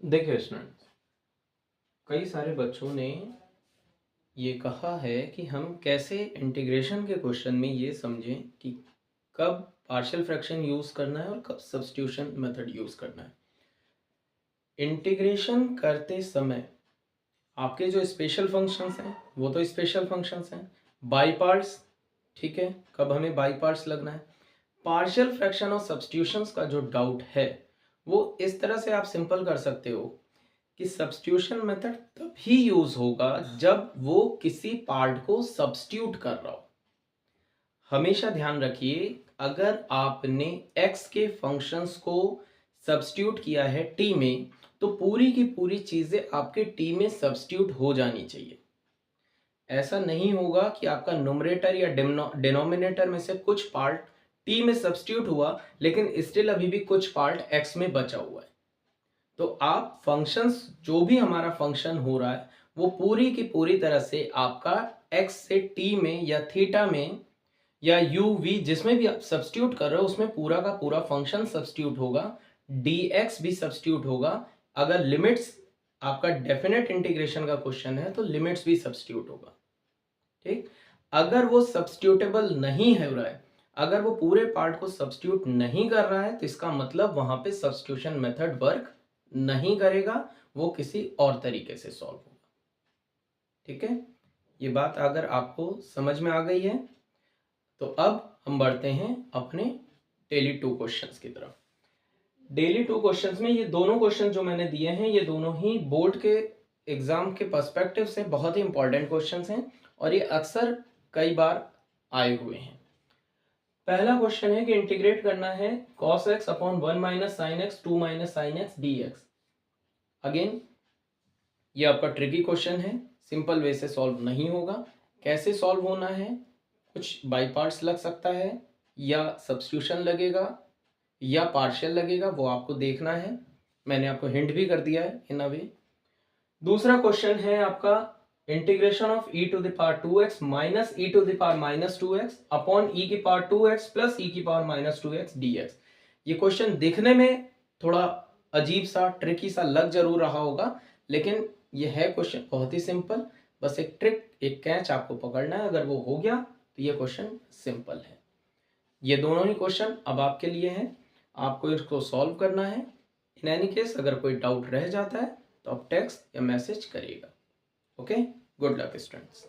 देखिए स्टूडेंट्स, कई सारे बच्चों ने ये कहा है कि हम कैसे इंटीग्रेशन के क्वेश्चन में ये समझें कि कब पार्शियल फ्रैक्शन यूज़ करना है और कब सब्स्टिट्यूशन मेथड यूज़ करना है। इंटीग्रेशन करते समय आपके जो स्पेशल फंक्शंस हैं वो तो स्पेशल फंक्शंस हैं, बाई पार्ट्स, ठीक है, कब हमें बाई पार्ट्स लगना है। पार्शियल फ्रैक्शन और सब्स्टिट्यूशंस का जो डाउट है वो इस तरह से आप सिंपल कर सकते हो कि सब्स्टिट्यूशन मेथड तभी यूज होगा जब वो किसी पार्ट को सब्स्टिट्यूट कर रहा हो। हमेशा ध्यान रखिए, अगर आपने x के फंक्शंस को सब्स्टिट्यूट किया है t में, तो पूरी की पूरी चीजें आपके t में सब्स्टिट्यूट हो जानी चाहिए। ऐसा नहीं होगा कि आपका न्यूमरेटर या डिनोमिनेटर में से कुछ पार्ट t में सब्स्टिट्यूट हुआ लेकिन स्टिल अभी भी कुछ पार्ट x में बचा हुआ है। तो आप फंक्शंस, जो भी हमारा फंक्शन हो रहा है वो पूरी की पूरी तरह से आपका x से t में या थीटा में या u v जिसमें भी आप सब्स्टिट्यूट कर रहे हो उसमें पूरा का पूरा फंक्शन सब्स्टिट्यूट होगा, dx भी सब्स्टिट्यूट होगा। अगर लिमिट्स आपका डेफिनेट इंटीग्रेशन का क्वेश्चन है तो लिमिट्स भी सब्स्टिट्यूट होगा, ठीक। अगर वो सब्स्टिट्यूटेबल नहीं है रहा है, अगर वो पूरे पार्ट को सब्स्टिट्यूट नहीं कर रहा है तो इसका मतलब वहां पे सब्स्टिट्यूशन मेथड वर्क नहीं करेगा, वो किसी और तरीके से सॉल्व होगा, ठीक है। ये बात अगर आपको समझ में आ गई है तो अब हम बढ़ते हैं अपने डेली टू क्वेश्चंस की तरफ। डेली टू क्वेश्चंस में ये दोनों क्वेश्चन जो मैंने दिए हैं ये दोनों ही बोर्ड के एग्जाम के पर्सपेक्टिव से बहुत ही इंपॉर्टेंट क्वेश्चंस हैं और ये अक्सर कई बार आए हुए हैं। पहला क्वेश्चन है कि इंटीग्रेट करना है cos x upon 1 minus sine x 2 minus sine x D x. Again ये आपका ट्रिकी क्वेश्चन है, सिंपल वे से सॉल्व नहीं होगा। कैसे सॉल्व होना है, कुछ बाई पार्ट्स लग सकता है या सब्स्टिट्यूशन लगेगा या पार्शियल लगेगा, वो आपको देखना है। मैंने आपको हिंट भी कर दिया है इन अ वे। दूसरा क्वेश्चन है आपका integration of e to the power 2x minus e to the power minus 2x upon e की पावर 2x प्लस e की पावर माइनस 2x dx। ये क्वेश्चन दिखने में थोड़ा अजीब सा ट्रिकी सा लग जरूर रहा होगा, लेकिन ये है क्वेश्चन बहुत ही सिंपल। बस एक ट्रिक, एक कैच आपको पकड़ना है, अगर वो हो गया तो ये क्वेश्चन सिंपल है। ये दोनों ही क्वेश्चन अब आपके लिए हैं, आपको इसको सॉल्व करना है। इन एनी केस अगर कोई डाउट रह जाता है तो आप टेक्स्ट या मैसेज करिएगा। Okay, good luck students.